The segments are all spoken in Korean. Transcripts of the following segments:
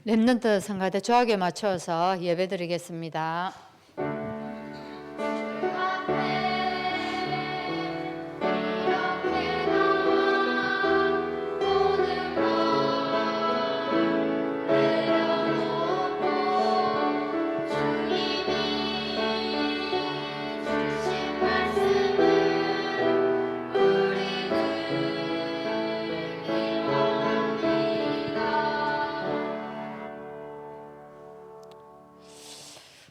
렘넌트 성가대 조학에 맞춰서 예배드리겠습니다.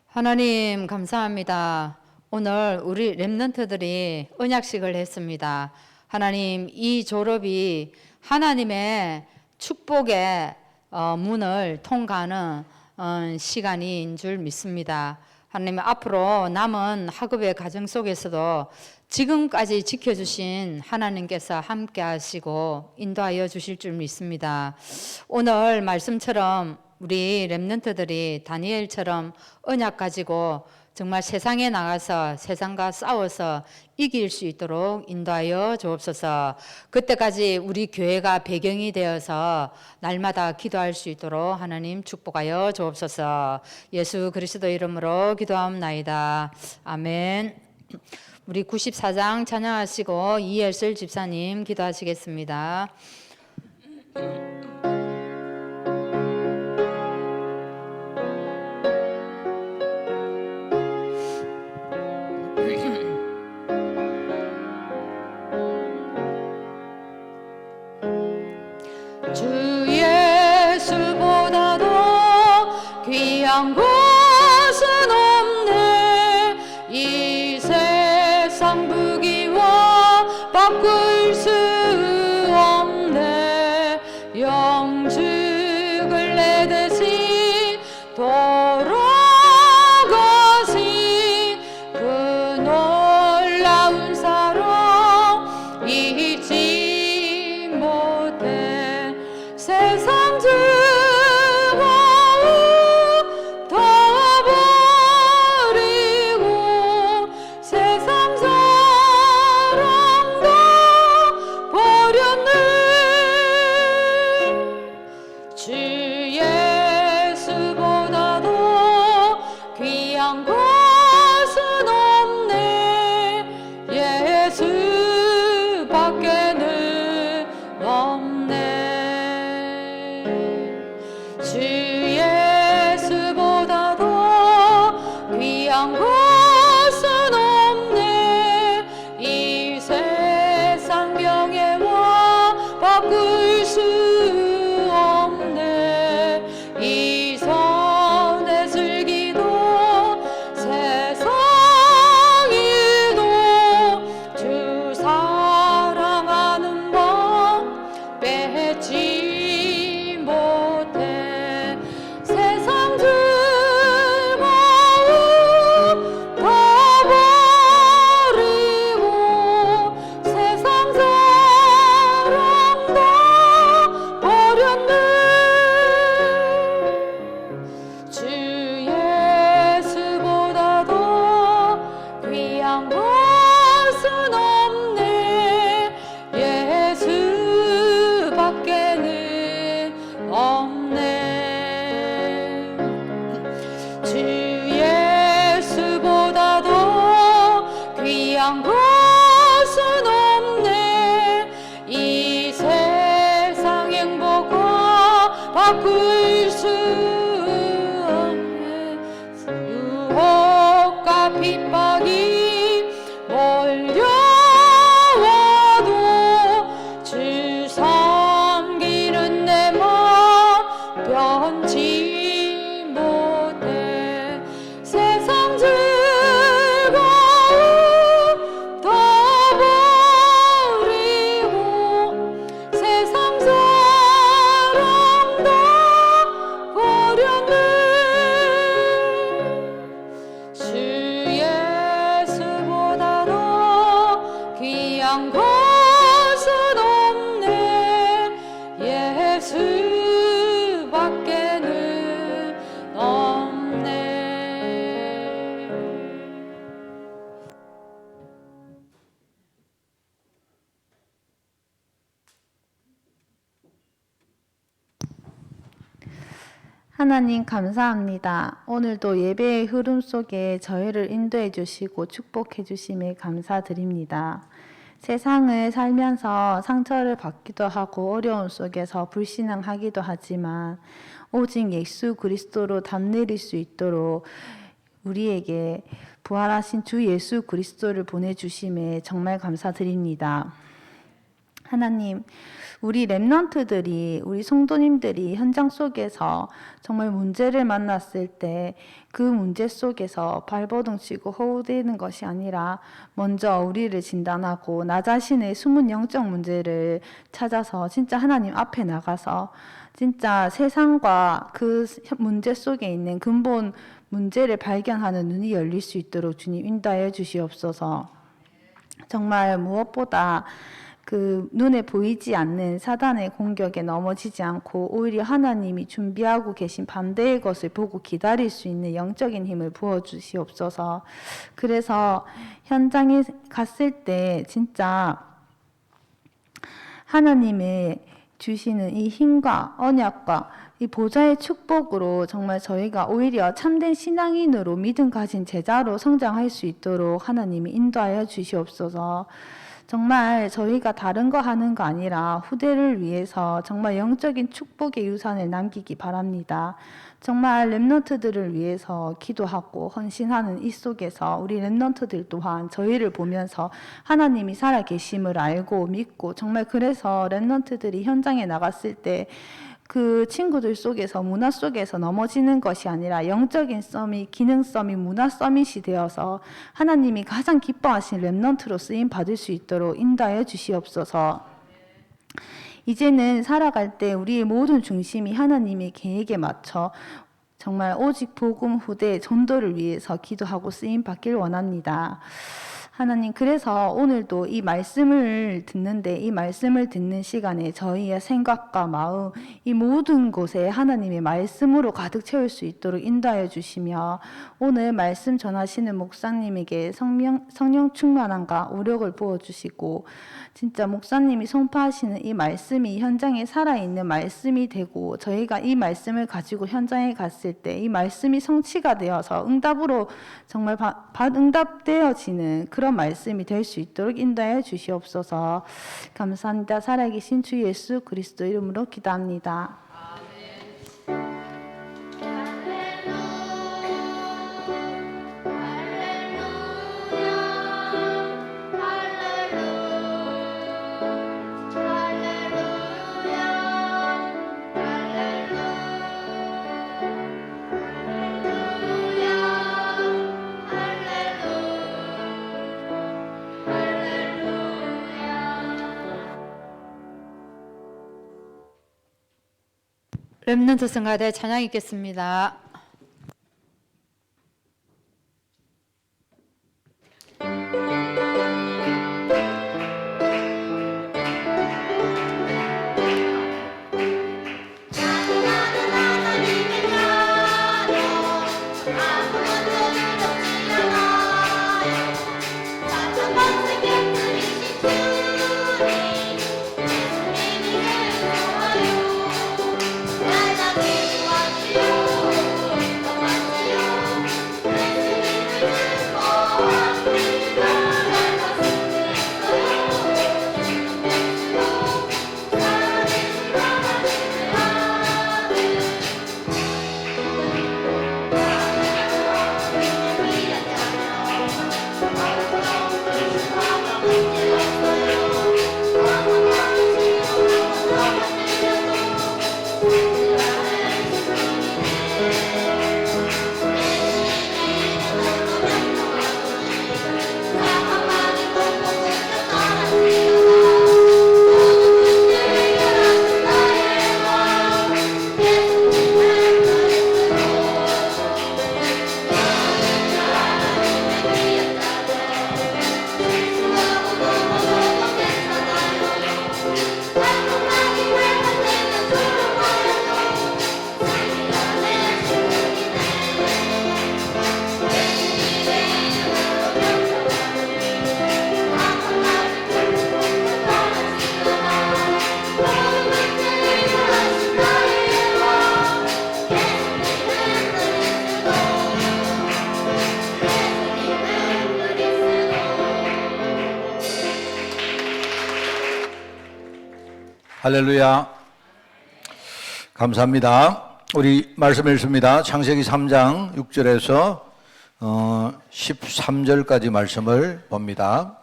하나님 감사합니다. 오늘 우리 렘넌트들이 언약식을 했습니다. 하나님, 이 졸업이 하나님의 축복의 문을 통과하는 시간인 줄 믿습니다. 하나님, 앞으로 남은 학업의 과정 속에서도 지금까지 지켜주신 하나님께서 함께 하시고 인도하여 주실 줄 믿습니다. 오늘 말씀처럼 우리 렘넌트들이 다니엘처럼 언약 가지고 정말 세상에 나가서 세상과 싸워서 이길 수 있도록 인도하여 주옵소서. 그때까지 우리 교회가 배경이 되어서 날마다 기도할 수 있도록 하나님 축복하여 주옵소서. 예수 그리스도 이름으로 기도하옵나이다. 아멘. 우리 94장 찬양하시고 이엘슬 집사님 기도하시겠습니다. 주 예수보다도 귀한 곳은 없네. 이 세상 부귀와 바꿀 수 없네. 영죽을 내 대신 돌아가신 그 놀라운 사랑 잊지 못해. 세상 즐거움 다 버리고 세상 사랑도 버렸네. 주 예수보다도 귀한 것은 없네. 예수밖에는 없네. 주 예수보다도 귀한 것은 없네. 이 세상 명예와 바꿀 수 없네. 이 선의 슬기도 세상에도 주 사랑하는 법 뺏지 못해. 세상 즐거움 다 버리고 세상 사랑도 버렸네. 주 예수보다도 귀한 것은 없네. 예수밖에는 없네. 주 예수보다도 귀한 것은 없네. 이 세상 행복과 바꿀 수 없네. 유혹과 핍박이 몰려와도 주 섬기는 내 맘 변치 못해. 세상 즐거움 다 버리고 세상 사랑도 하나님 감사합니다. 오늘도 예배의 흐름 속에 저희를 인도해 주시고 축복해 주심에 감사드립니다. 세상을 살면서 상처를 받기도 하고 어려움 속에서 불신앙하기도 하지만 오직 예수 그리스도로 담 내릴 수 있도록 우리에게 부활하신 주 예수 그리스도를 보내주심에 정말 감사드립니다. 하나님, 우리 렘넌트들이, 우리 성도님들이 현장 속에서 정말 문제를 만났을 때 그 문제 속에서 발버둥 치고 허우대는 것이 아니라 먼저 우리를 진단하고 나 자신의 숨은 영적 문제를 찾아서 진짜 하나님 앞에 나가서 진짜 세상과 그 문제 속에 있는 근본 문제를 발견하는 눈이 열릴 수 있도록 주님 인도하여 주시옵소서. 정말 무엇보다 그 눈에 보이지 않는 사단의 공격에 넘어지지 않고 오히려 하나님이 준비하고 계신 반대의 것을 보고 기다릴 수 있는 영적인 힘을 부어주시옵소서. 그래서 현장에 갔을 때 진짜 하나님의 주시는 이 힘과 언약과 이 보좌의 축복으로 정말 저희가 오히려 참된 신앙인으로 믿음 가진 제자로 성장할 수 있도록 하나님이 인도하여 주시옵소서. 정말 저희가 다른 거 하는 거 아니라 후대를 위해서 정말 영적인 축복의 유산을 남기기 바랍니다. 정말 렘넌트들을 위해서 기도하고 헌신하는 이 속에서 우리 렘넌트들 또한 저희를 보면서 하나님이 살아계심을 알고 믿고 정말 그래서 렘넌트들이 현장에 나갔을 때 그 친구들 속에서 문화 속에서 넘어지는 것이 아니라 영적인 서밋, 기능 서밋, 문화 서밋이 되어서 하나님이 가장 기뻐하신 렘넌트로 쓰임 받을 수 있도록 인도하여 주시옵소서. 이제는 살아갈 때 우리의 모든 중심이 하나님의 계획에 맞춰 정말 오직 복음 후대 전도를 위해서 기도하고 쓰임 받길 원합니다. 하나님, 그래서 오늘도 이 말씀을 듣는데 이 말씀을 듣는 시간에 저희의 생각과 마음 이 모든 곳에 하나님의 말씀으로 가득 채울 수 있도록 인도하여 주시며 오늘 말씀 전하시는 목사님에게 성령 충만함과 오력을 부어주시고 진짜 목사님이 선포하시는 이 말씀이 현장에 살아있는 말씀이 되고 저희가 이 말씀을 가지고 현장에 갔을 때 이 말씀이 성취가 되어서 응답으로 정말 응답되어지는 그런 말씀이 될 수 있도록 인도하여 주시옵소서. 감사합니다. 살아계신 주 예수 그리스도 이름으로 기도합니다. 렘넌트 성가대 찬양 있겠습니다. 주 할렐루야. 감사합니다. 우리 말씀 읽습니다. 창세기 3장 6절에서 13절까지 말씀을 봅니다.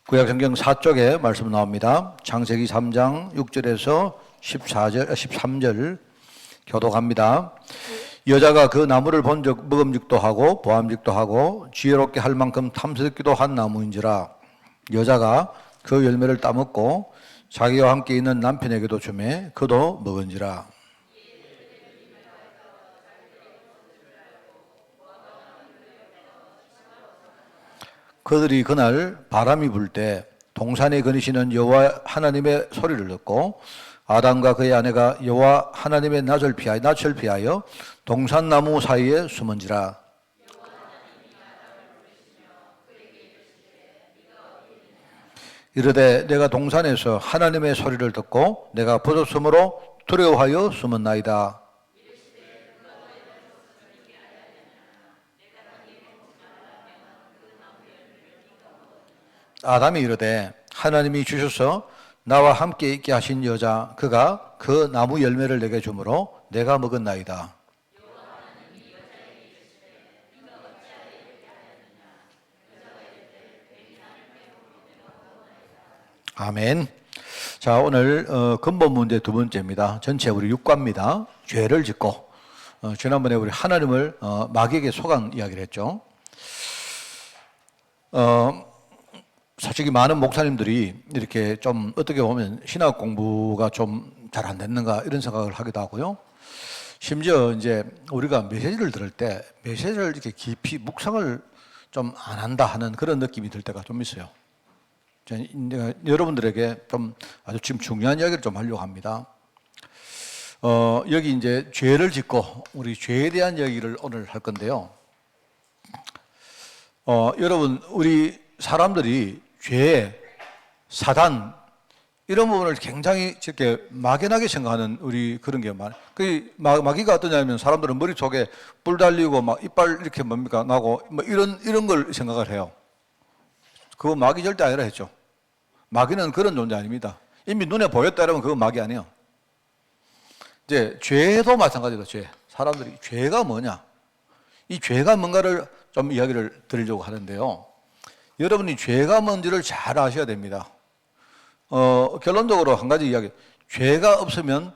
구약성경 4쪽에 말씀 나옵니다. 창세기 3장 6절에서 13절 교독합니다. 여자가 그 나무를 본즉 먹음직도 하고 보암직도 하고 지혜롭게 할 만큼 탐스럽기도 한 나무인지라. 여자가 그 열매를 따먹고 자기와 함께 있는 남편에게도 주매 그도 먹은지라. 그들이 그날 바람이 불 때 동산에 거니시는 여호와 하나님의 소리를 듣고 아담과 그의 아내가 여호와 하나님의 낯을 피하여 동산나무 사이에 숨은지라. 이르되 내가 동산에서 하나님의 소리를 듣고 내가 버섯으로 두려워하여 숨었나이다. 아담이 이르되 하나님이 주셔서 나와 함께 있게 하신 여자 그가 그 나무 열매를 내게 주므로 내가 먹었나이다. 아멘. 자, 오늘 근본 문제 두 번째입니다. 전체 우리 6과입니다. 죄를 짓고 지난번에 우리 하나님을 마귀에게 속한 이야기를 했죠. 솔직히 많은 목사님들이 이렇게 좀 어떻게 보면 신학 공부가 좀 잘 안 됐는가 이런 생각을 하기도 하고요. 심지어 이제 우리가 메시지를 들을 때 메시지를 이렇게 깊이 묵상을 좀 안 한다 하는 그런 느낌이 들 때가 좀 있어요. 제가 여러분들에게 좀 아주 지금 중요한 이야기를 좀 하려고 합니다. 여기 이제 죄를 짓고 우리 죄에 대한 이야기를 오늘 할 건데요. 여러분 우리 사람들이 죄, 사단 이런 부분을 굉장히 이렇게 막연하게 생각하는 우리 그런 게 많아요. 그 마귀가 어떠냐면 사람들은 머릿속에 뿔 달리고 막 이빨 이렇게 뭡니까 나고 뭐 이런 걸 생각을 해요. 그거 마귀 절대 아니라 했죠. 마귀는 그런 존재 아닙니다. 이미 눈에 보였다 이러면 그건 마귀 아니에요. 이제 죄도 마찬가지다. 죄. 사람들이 죄가 뭐냐? 이 죄가 뭔가를 좀 이야기를 드리려고 하는데요. 여러분이 죄가 뭔지를 잘 아셔야 됩니다. 결론적으로 한 가지 이야기. 죄가 없으면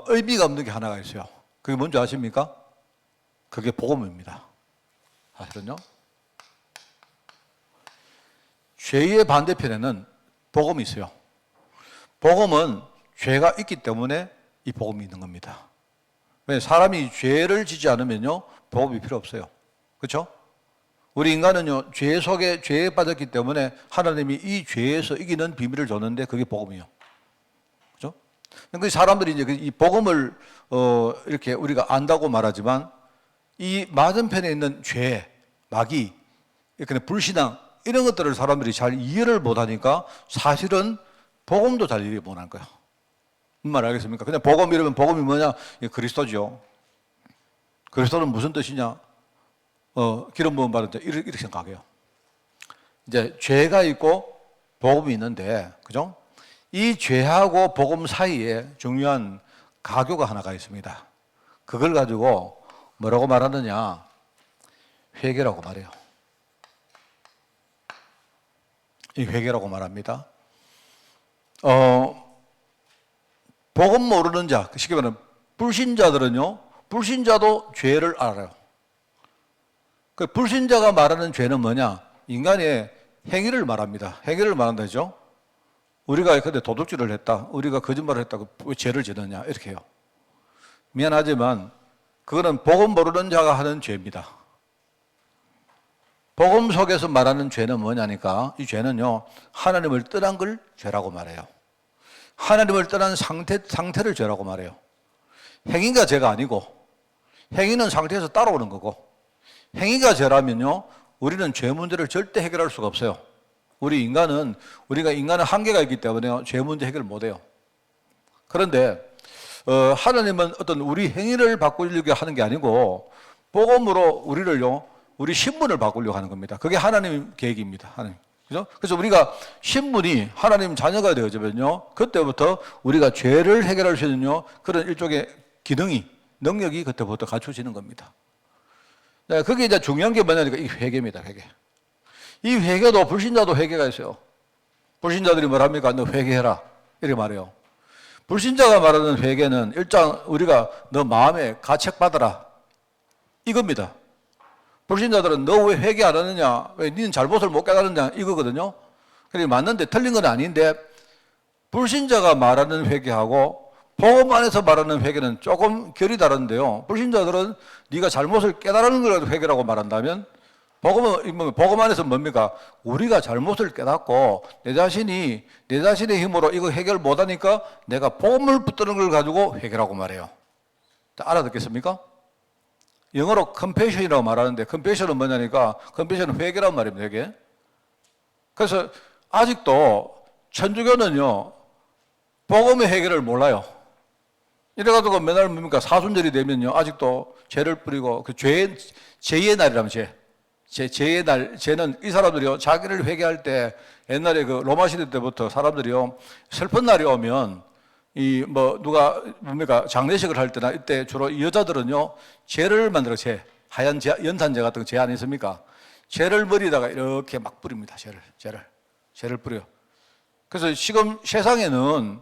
의미가 없는 게 하나가 있어요. 그게 뭔지 아십니까? 그게 복음입니다. 사실은요. 죄의 반대편에는 복음이 있어요. 복음은 죄가 있기 때문에 이 복음이 있는 겁니다. 왜 사람이 죄를 지지 않으면요 복음이 필요 없어요. 그렇죠? 우리 인간은요 죄 속에 죄에 빠졌기 때문에 하나님이 이 죄에서 이기는 비밀을 줬는데 그게 복음이에요. 그렇죠? 그 사람들이 이제 이 복음을 이렇게 우리가 안다고 말하지만 이 맞은편에 있는 죄, 마귀, 이렇게 불신앙 이런 것들을 사람들이 잘 이해를 못하니까 사실은 복음도 잘 이해 못할 거야. 무슨 말 알겠습니까? 그냥 복음 이러면 복음이 뭐냐? 그리스도죠. 그리스도는 무슨 뜻이냐? 기름 부음 받은 자 이렇게 생각해요. 이제 죄가 있고 복음이 있는데, 그죠? 이 죄하고 복음 사이에 중요한 가교가 하나가 있습니다. 그걸 가지고 뭐라고 말하느냐? 회개라고 말해요. 이 회개라고 말합니다. 복음 모르는 자, 쉽게 말하면 불신자들은요, 불신자도 죄를 알아요. 그 불신자가 말하는 죄는 뭐냐? 인간의 행위를 말합니다. 행위를 말한다죠. 우리가 근데 도둑질을 했다, 우리가 거짓말을 했다고 왜 죄를 지느냐 이렇게 해요. 미안하지만 그거는 복음 모르는 자가 하는 죄입니다. 복음 속에서 말하는 죄는 뭐냐니까 이 죄는요 하나님을 떠난 걸 죄라고 말해요. 하나님을 떠난 상태를 죄라고 말해요. 행위가 죄가 아니고 행위는 상태에서 따라오는 거고 행위가 죄라면요 우리는 죄 문제를 절대 해결할 수가 없어요. 우리가 인간은 한계가 있기 때문에 죄 문제 해결을 못해요. 그런데 하나님은 어떤 우리 행위를 바꾸려고 하는 게 아니고 복음으로 우리 신분을 바꾸려고 하는 겁니다. 그게 하나님 계획입니다. 하나님. 그죠? 그래서 우리가 신분이 하나님 자녀가 되어지면요, 그때부터 우리가 죄를 해결할 수 있는 그런 일종의 기능이, 능력이 그때부터 갖춰지는 겁니다. 네, 그게 이제 중요한 게 뭐냐니까 이 회개입니다, 회개. 이 회개도 불신자도 회개가 있어요. 불신자들이 뭐랍니까? 너 회개해라. 이렇게 말해요. 불신자가 말하는 회개는 일단 우리가 너 마음에 가책받아라. 이겁니다. 불신자들은 너 왜 회개 안 하느냐? 왜 니는 잘못을 못 깨달았냐? 이거거든요. 그게 맞는데 틀린 건 아닌데 불신자가 말하는 회개하고 복음 안에서 말하는 회개는 조금 결이 다른데요. 불신자들은 네가 잘못을 깨달은 걸 회개라고 말한다면 복음 안에서 뭡니까? 우리가 잘못을 깨닫고 내 자신의 힘으로 이거 해결 못하니까 내가 복음을 붙드는 걸 가지고 회개라고 말해요. 알아듣겠습니까? 영어로 confession이라고 말하는데 confession은 뭐냐니까 confession은 회개란 말입니다. 회개. 그래서 아직도 천주교는요 복음의 해결을 몰라요. 이래가지고 맨날 뭡니까 사순절이 되면요 아직도 죄를 뿌리고 그 죄의 날이라면 죄의 날, 죄는 이 사람들이요 자기를 회개할 때 옛날에 그 로마 시대 때부터 사람들이요 슬픈 날이 오면 이 뭐 누가 뭡니까 장례식을 할 때나 이때 주로 여자들은요 죄를 만들어 하얀 연탄재 같은 거 죄 안 있습니까? 죄를 머리다가 이렇게 막 뿌립니다. 죄를 뿌려. 그래서 지금 세상에는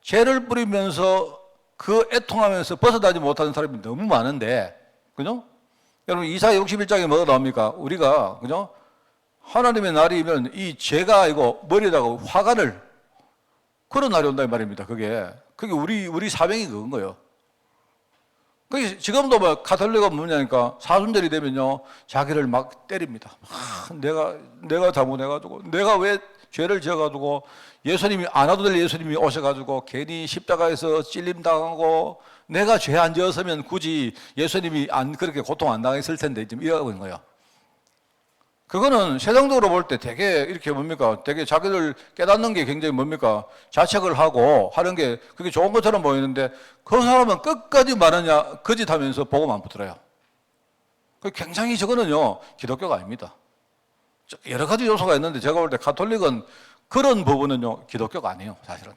죄를 뿌리면서 그 애통하면서 벗어나지 못하는 사람이 너무 많은데, 그죠? 여러분 이사야 61장에 뭐가 나옵니까? 우리가 그죠? 하나님의 날이면 이 죄가 아니고 머리에다가 화관을 그런 날이 온다 이 말입니다. 그게 우리 사명이 그건 거예요. 그게 지금도 뭐 가톨릭은 뭐냐니까 사순절이 되면요 자기를 막 때립니다. 내가 잘못해가지고 내가 왜 죄를 지어가지고 예수님이 안 와도 될 예수님이 오셔가지고 괜히 십자가에서 찔림 당하고 내가 죄 안 지었으면 굳이 예수님이 안 그렇게 고통 안 당했을 텐데 지금 이러고 있는 거예요. 그거는 세상적으로 볼 때 되게 이렇게 뭡니까? 되게 자기들 깨닫는 게 굉장히 뭡니까? 자책을 하고 하는 게 그게 좋은 것처럼 보이는데 그 사람은 끝까지 말하냐 거짓하면서 복음 안 붙들어요. 굉장히 저거는요 기독교가 아닙니다. 여러 가지 요소가 있는데 제가 볼 때 가톨릭은 그런 부분은요 기독교가 아니에요. 사실은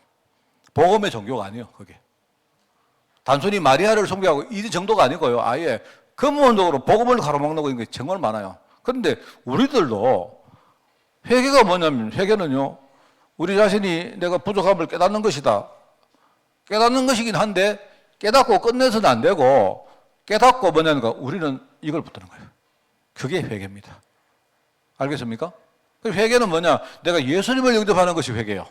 복음의 종교가 아니에요. 그게 단순히 마리아를 숭배하고 이 정도가 아니고요. 아예 근본적으로 복음을 가로막는 거 이게 정말 많아요. 그런데 우리들도 회개가 뭐냐면 회개는요 우리 자신이 내가 부족함을 깨닫는 것이다. 깨닫는 것이긴 한데 깨닫고 끝내서는 안 되고 깨닫고 뭐냐니까 우리는 이걸 붙드는 거예요. 그게 회개입니다. 알겠습니까? 회개는 뭐냐? 내가 예수님을 영접하는 것이 회개예요.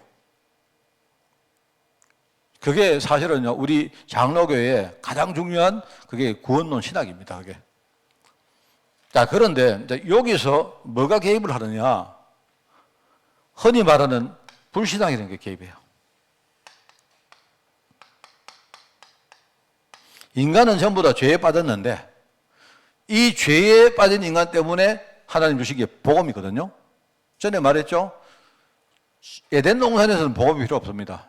그게 사실은요 우리 장로교의 가장 중요한 그게 구원론 신학입니다. 그게. 자, 그런데 이제 여기서 뭐가 개입을 하느냐? 흔히 말하는 불신앙이라는 게 개입해요. 인간은 전부 다 죄에 빠졌는데 이 죄에 빠진 인간 때문에 하나님 주신 게 복음이거든요. 전에 말했죠. 에덴 동산에서는 복음이 필요 없습니다.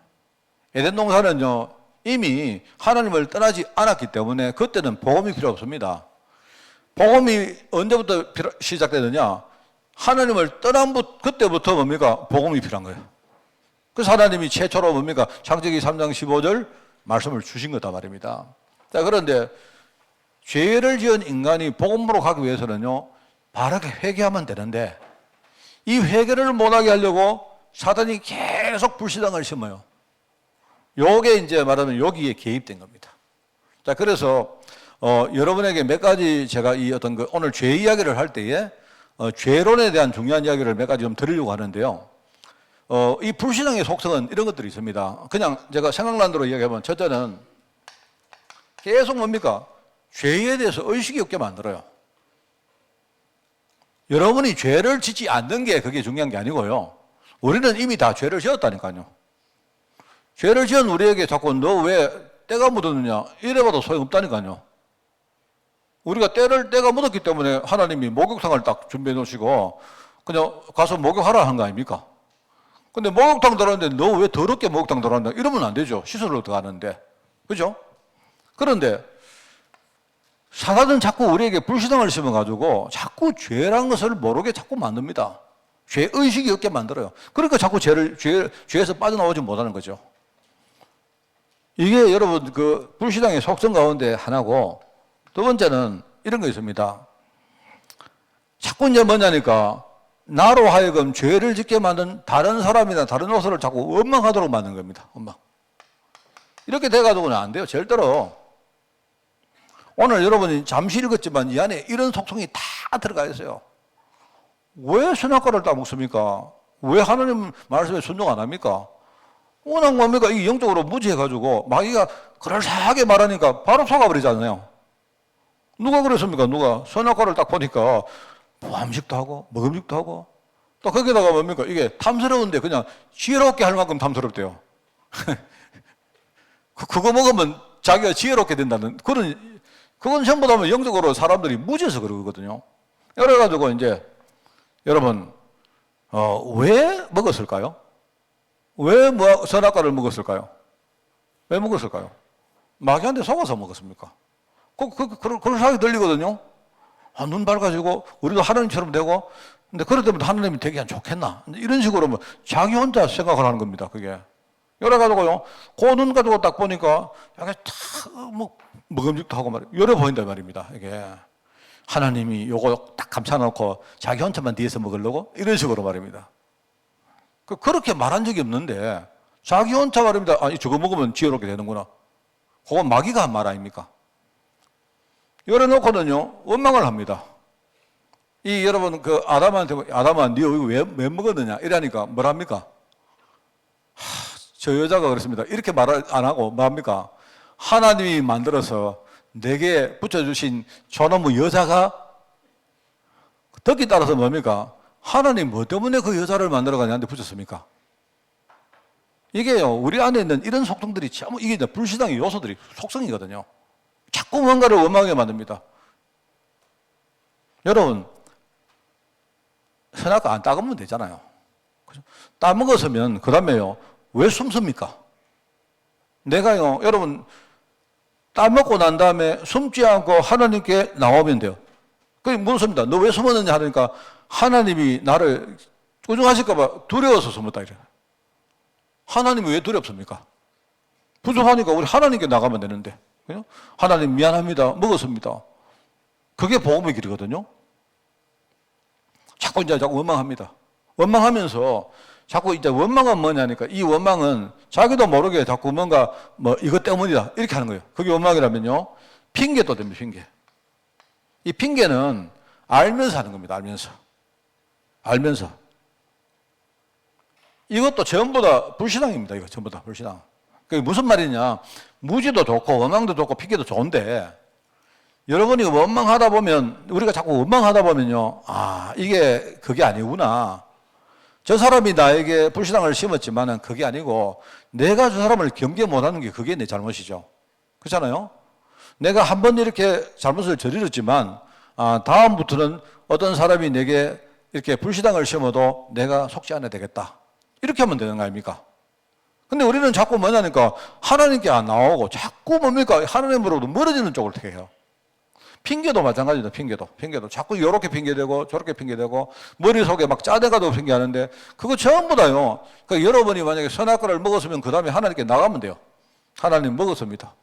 에덴 동산은요 이미 하나님을 떠나지 않았기 때문에 그때는 복음이 필요 없습니다. 복음이 언제부터 시작되느냐? 하나님을 떠난 그때부터 뭡니까? 복음이 필요한 거예요. 그래서 하나님이 최초로 뭡니까? 창세기 3장 15절 말씀을 주신 거다 말입니다. 자, 그런데 죄를 지은 인간이 복음으로 가기 위해서는요 바르게 회개하면 되는데 이 회개를 못하게 하려고 사단이 계속 불신앙을 심어요. 요게 이제 말하면 여기에 개입된 겁니다. 자, 그래서 여러분에게 몇 가지 제가 이 어떤 그 오늘 죄 이야기를 할 때에 죄론에 대한 중요한 이야기를 몇 가지 좀 드리려고 하는데요. 이 불신앙의 속성은 이런 것들이 있습니다. 그냥 제가 생각난 대로 이야기하면 첫째는 계속 뭡니까? 죄에 대해서 의식이 없게 만들어요. 여러분이 죄를 짓지 않는 게 그게 중요한 게 아니고요. 우리는 이미 다 죄를 지었다니까요. 죄를 지은 우리에게 자꾸 너 왜 때가 묻었느냐 이래봐도 소용없다니까요. 우리가 때가 묻었기 때문에 하나님이 목욕탕을 딱 준비해 놓으시고 그냥 가서 목욕하라 한 거 아닙니까? 근데 목욕탕 들어갔는데 너 왜 더럽게 목욕탕 들어간다 이러면 안 되죠. 씻으러 들어가는데. 그죠? 그런데 사단은 자꾸 우리에게 불신앙을 심어가지고 자꾸 죄라는 것을 모르게 자꾸 만듭니다. 죄 의식이 없게 만들어요. 그러니까 자꾸 죄에서 빠져나오지 못하는 거죠. 이게 여러분 그 불신앙의 속성 가운데 하나고, 두 번째는 이런 거 있습니다. 자꾸 이제 뭐냐니까 나로 하여금 죄를 짓게 만든 다른 사람이나 다른 요소를 자꾸 원망하도록 만든 겁니다. 원망. 이렇게 돼가지고는 안 돼요. 절대로. 오늘 여러분이 잠시 읽었지만 이 안에 이런 속성이 다 들어가 있어요. 왜 선악과를 따먹습니까? 왜 하나님 말씀에 순종 안 합니까? 워낙 뭡니까? 이 영적으로 무지해가지고 마귀가 그럴싸하게 말하니까 바로 속아버리잖아요. 누가 그랬습니까? 누가? 선악과를 딱 보니까 보암식도 하고 먹음직도 하고 또 거기다가 뭡니까? 이게 탐스러운데 그냥 지혜롭게 할 만큼 탐스럽대요. 그거 먹으면 자기가 지혜롭게 된다는 그건 전부 다 영적으로 사람들이 무지해서 그러거든요. 그래가지고 이제 여러분 왜 먹었을까요? 왜 선악과를 먹었을까요? 왜 먹었을까요? 마귀한테 속아서 먹었습니까? 그런 생각이 들리거든요. 눈 밝아지고 우리도 하나님처럼 되고, 근데 그럴 때부터 하나님이 되게 안 좋겠나? 이런 식으로 뭐 자기 혼자 생각을 하는 겁니다. 그게. 그래가지고요, 그 눈 가지고 딱 보니까 약간 탁뭐 먹음직도 하고 말이에요. 열어 보인단 말입니다. 이게 하나님이 요거 딱 감춰놓고 자기 혼자만 뒤에서 먹으려고 이런 식으로 말입니다. 그렇게 말한 적이 없는데 자기 혼자 말입니다. 저거 먹으면 지혜롭게 되는구나. 그건 마귀가 한 말 아닙니까? 열어놓고는요, 원망을 합니다. 여러분, 아담한테, 아담아, 네 이거 왜 먹었느냐? 이러니까, 뭘 합니까? 저 여자가 그렇습니다. 이렇게 말 안 하고, 뭐 합니까? 하나님이 만들어서 내게 붙여주신 저놈의 여자가, 덕기 따라서 뭡니까? 하나님 뭐 때문에 그 여자를 만들어가 나한테 붙였습니까? 이게요, 우리 안에 있는 이런 속성들이 참, 이게 불신앙의 요소들이 속성이거든요. 자꾸 뭔가를 원망하게 만듭니다. 여러분, 선악과 안 따가면 되잖아요. 따먹었으면 그 다음에요, 왜 숨습니까? 내가요, 여러분, 따먹고 난 다음에 숨지 않고 하나님께 나오면 돼요. 그게 묻습니다. 너 왜 숨었느냐 하니까 하나님이 나를 꾸중하실까봐 두려워서 숨었다 이래요. 하나님이 왜 두렵습니까? 부족하니까 우리 하나님께 나가면 되는데. 하나님 미안합니다. 먹었습니다. 그게 복음의 길이거든요. 자꾸 원망합니다. 원망하면서 자꾸 이제 원망은 뭐냐니까 이 원망은 자기도 모르게 자꾸 뭔가 이것 때문이다 이렇게 하는 거예요. 그게 원망이라면요. 핑계도 됩니다. 핑계. 이 핑계는 알면서 하는 겁니다. 알면서. 이것도 전부 다 불신앙입니다. 이거 전부 다 불신앙. 그게 무슨 말이냐. 무지도 좋고 원망도 좋고 핑계도 좋은데 여러분이 원망하다 보면 우리가 자꾸 원망하다 보면요. 이게 그게 아니구나. 저 사람이 나에게 불신앙을 심었지만은 그게 아니고 내가 저 사람을 경계 못하는 게 그게 내 잘못이죠. 그렇잖아요. 내가 한 번 이렇게 잘못을 저질렀지만 다음부터는 어떤 사람이 내게 이렇게 불신앙을 심어도 내가 속지 않아야 되겠다. 이렇게 하면 되는 거 아닙니까? 근데 우리는 자꾸 뭐냐니까 하나님께 안 나오고 자꾸 뭡니까? 하나님으로부터 멀어지는 쪽을 택해요. 핑계도 마찬가지다. 핑계도 자꾸 요렇게 핑계대고 저렇게 핑계대고 머릿속에 막 짜대가도 핑계하는데 그거 전부 다요. 그러니까 여러분이 만약에 선악과를 먹었으면 그 다음에 하나님께 나가면 돼요. 하나님 먹었습니다.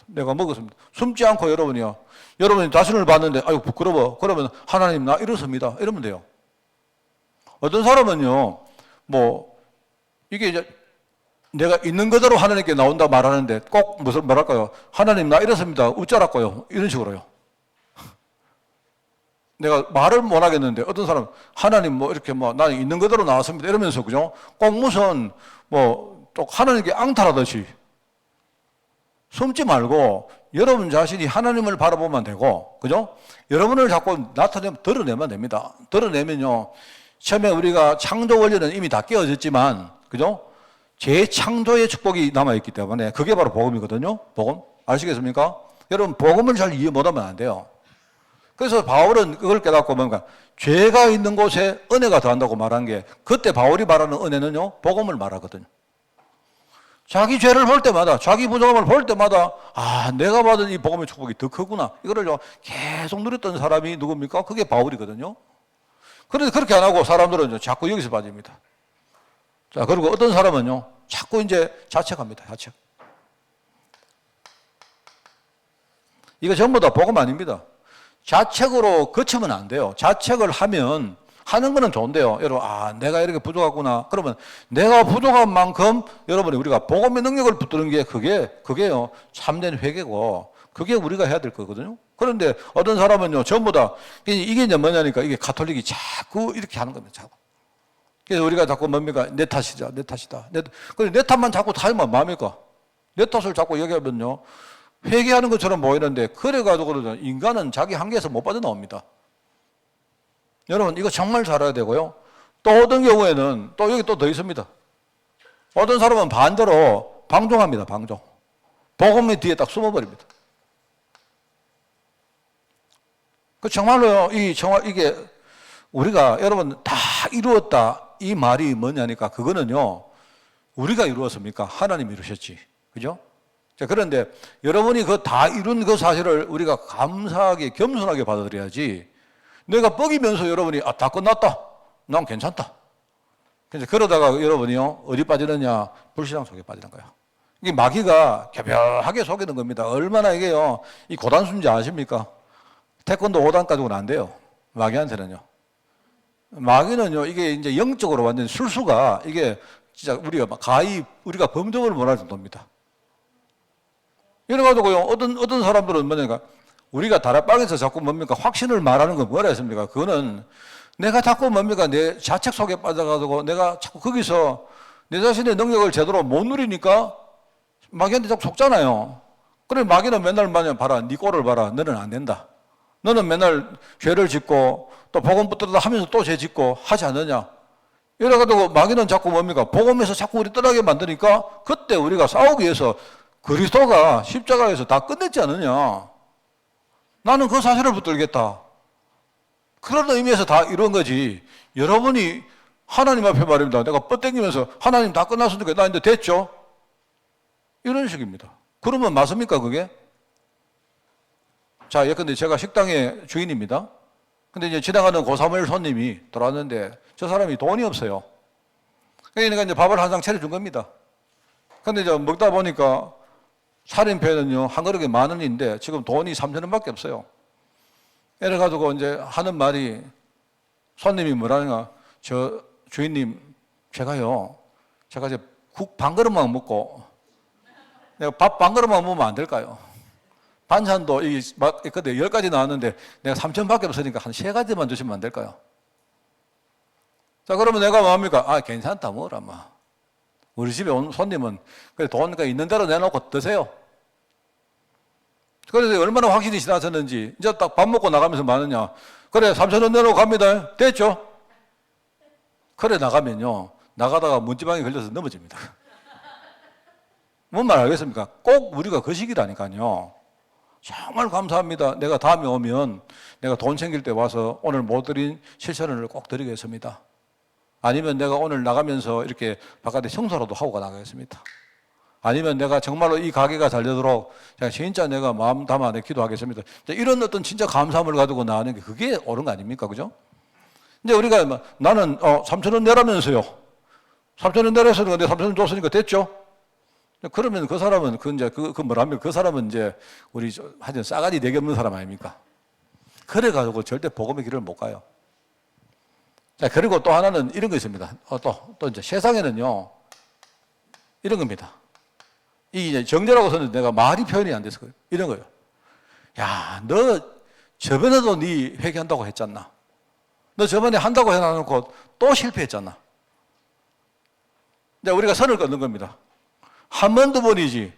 내가 먹었습니다. 숨지 않고 여러분이요. 여러분이 자신을 봤는데 아유 부끄러워. 그러면 하나님 나 이렇습니다. 이러면 돼요. 어떤 사람은요. 이게 이제 내가 있는 그대로 하나님께 나온다 말하는데 꼭 무슨 말할까요? 하나님 나 이렇습니다. 웃자랄까요? 이런 식으로요. 내가 말을 못 하겠는데 어떤 사람 하나님 이렇게 나는 있는 그대로 나왔습니다. 이러면서 그죠? 꼭 무슨 또 하나님께 앙탈하듯이 숨지 말고 여러분 자신이 하나님을 바라보면 되고 그죠? 여러분을 자꾸 드러내면 됩니다. 드러내면요. 처음에 우리가 창조 원리는 이미 다 깨어졌지만 그죠? 재창조의 축복이 남아있기 때문에 그게 바로 복음이거든요. 복음. 아시겠습니까? 여러분 복음을 잘 이해 못하면 안 돼요. 그래서 바울은 그걸 깨닫고 뭔가 죄가 있는 곳에 은혜가 더한다고 말한 게 그때 바울이 말하는 은혜는요. 복음을 말하거든요. 자기 죄를 볼 때마다 자기 부족함을 볼 때마다 내가 받은 이 복음의 축복이 더 크구나. 이거를 계속 누렸던 사람이 누굽니까? 그게 바울이거든요. 그런데 그렇게 안 하고 사람들은 자꾸 여기서 빠집니다. 자, 그리고 어떤 사람은요, 자꾸 이제 자책합니다. 자책. 이거 전부 다 복음 아닙니다. 자책으로 그치면 안 돼요. 자책을 하면, 하는 거는 좋은데요. 여러분, 내가 이렇게 부족하구나. 그러면 내가 부족한 만큼 여러분이 우리가 복음의 능력을 붙드는 게 그게요. 참된 회개고, 그게 우리가 해야 될 거거든요. 그런데 어떤 사람은요, 전부 다, 이게 이제 뭐냐니까, 이게 가톨릭이 자꾸 이렇게 하는 겁니다. 자꾸. 그래서 우리가 자꾸 뭡니까? 내 탓이다. 그래서 내 탓만 자꾸 하면 뭐합니까? 내 탓을 자꾸 얘기하면요. 회개하는 것처럼 보이는데, 그래가지고 인간은 자기 한계에서 못 빠져나옵니다. 여러분, 이거 정말 잘 알아야 되고요. 또 어떤 경우에는, 또 여기 또 더 있습니다. 어떤 사람은 반대로 방종합니다, 방종. 복음의 뒤에 딱 숨어버립니다. 그 정말로요, 이게 우리가 여러분 다 이루었다. 이 말이 뭐냐니까, 그거는요, 우리가 이루었습니까? 하나님이 이루셨지. 그죠? 자, 그런데 여러분이 그 다 이룬 그 사실을 우리가 감사하게, 겸손하게 받아들여야지, 내가 뻐기면서 여러분이, 다 끝났다. 난 괜찮다. 그래서 그러다가 여러분이요, 어디 빠지느냐? 불신앙 속에 빠지는 거예요. 이게 마귀가 개별하게 속이는 겁니다. 얼마나 이게요, 이 고단순지 아십니까? 태권도 5단 가지고는 안 돼요. 마귀한테는요. 마귀는요, 이게 이제 영적으로 완전 술수가, 이게 진짜 우리가 범접을 못할 정도입니다. 이래가지고요, 어떤 사람들은 뭐냐니까, 우리가 다락방에서 자꾸 뭡니까, 확신을 말하는 건 뭐라 했습니까? 그거는 내가 자꾸 뭡니까, 내 자책 속에 빠져가지고 내가 자꾸 거기서 내 자신의 능력을 제대로 못 누리니까 마귀한테 자꾸 속잖아요. 그래, 마귀는 맨날 봐라, 네 꼴을 봐라, 너는 안 된다. 너는 맨날 죄를 짓고 또 복음 붙들다 하면서 또 죄 짓고 하지 않느냐. 이래가지고 마귀는 자꾸 뭡니까, 복음에서 자꾸 우리 떠나게 만드니까 그때 우리가 싸우기 위해서 그리스도가 십자가에서 다 끝냈지 않느냐. 나는 그 사실을 붙들겠다. 그런 의미에서 다 이런 거지. 여러분이 하나님 앞에 말입니다. 내가 뻗땡기면서 하나님 다 끝났으니까 나 이제 됐죠? 이런 식입니다. 그러면 맞습니까, 그게? 자, 예컨대 제가 식당의 주인입니다. 근데 이제 지나가는 고3을 손님이 들어왔는데 저 사람이 돈이 없어요. 그러니까 이제 밥을 한 상 차려준 겁니다. 근데 이제 먹다 보니까 차림표는요, 한 그릇에 10,000원인데 지금 돈이 3,000원밖에 없어요. 이래가지고 이제 하는 말이, 손님이 뭐라는가, 저 주인님, 제가 이제 국 반 그릇만 먹고 내가 밥 반 그릇만 먹으면 안 될까요? 반찬도 그때 10가지 나왔는데 내가 3,000원밖에 없으니까 한 3가지만 주시면 안 될까요? 자, 그러면 내가 뭐합니까? 괜찮다, 뭐라, 우리 집에 온 손님은 그래 돈 있는 대로 내놓고 드세요. 그래서 얼마나 확신이 지나쳤는지 이제 딱 밥 먹고 나가면서 뭐하느냐. 그래, 3,000원 내놓고 갑니다. 됐죠? 그래 나가면요, 나가다가 문지방에 걸려서 넘어집니다. 뭔 말 알겠습니까? 꼭 우리가 그 시기라니까요. 정말 감사합니다. 내가 다음에 오면 내가 돈 챙길 때 와서 오늘 못 드린 7,000원을 꼭 드리겠습니다. 아니면 내가 오늘 나가면서 이렇게 바깥에 청소라도 하고 나가겠습니다. 아니면 내가 정말로 이 가게가 잘 되도록 진짜 내가 마음 담아 내 기도하겠습니다. 이런 어떤 진짜 감사함을 가지고 나가는 게 그게 옳은 거 아닙니까? 그죠? 이제 우리가 나는 3,000원 내라면서요. 3,000원 내라서 내가 3,000원 줬으니까 됐죠? 그러면 그 사람은 그 사람은 이제 우리 하여튼 싸가지 되게 없는 사람 아닙니까? 그래가지고 절대 복음의 길을 못 가요. 자, 그리고 또 하나는 이런 거 있습니다. 또 이제 세상에는요, 이런 겁니다. 이게 정죄라고 썼는데 내가 말이 표현이 안 돼서 그래요. 이런 거예요. 야, 너 저번에도 네 회개한다고 했잖아. 너 저번에 한다고 해놔놓고 또 실패했잖아. 이제 우리가 선을 긋는 겁니다. 한 번, 두 번이지.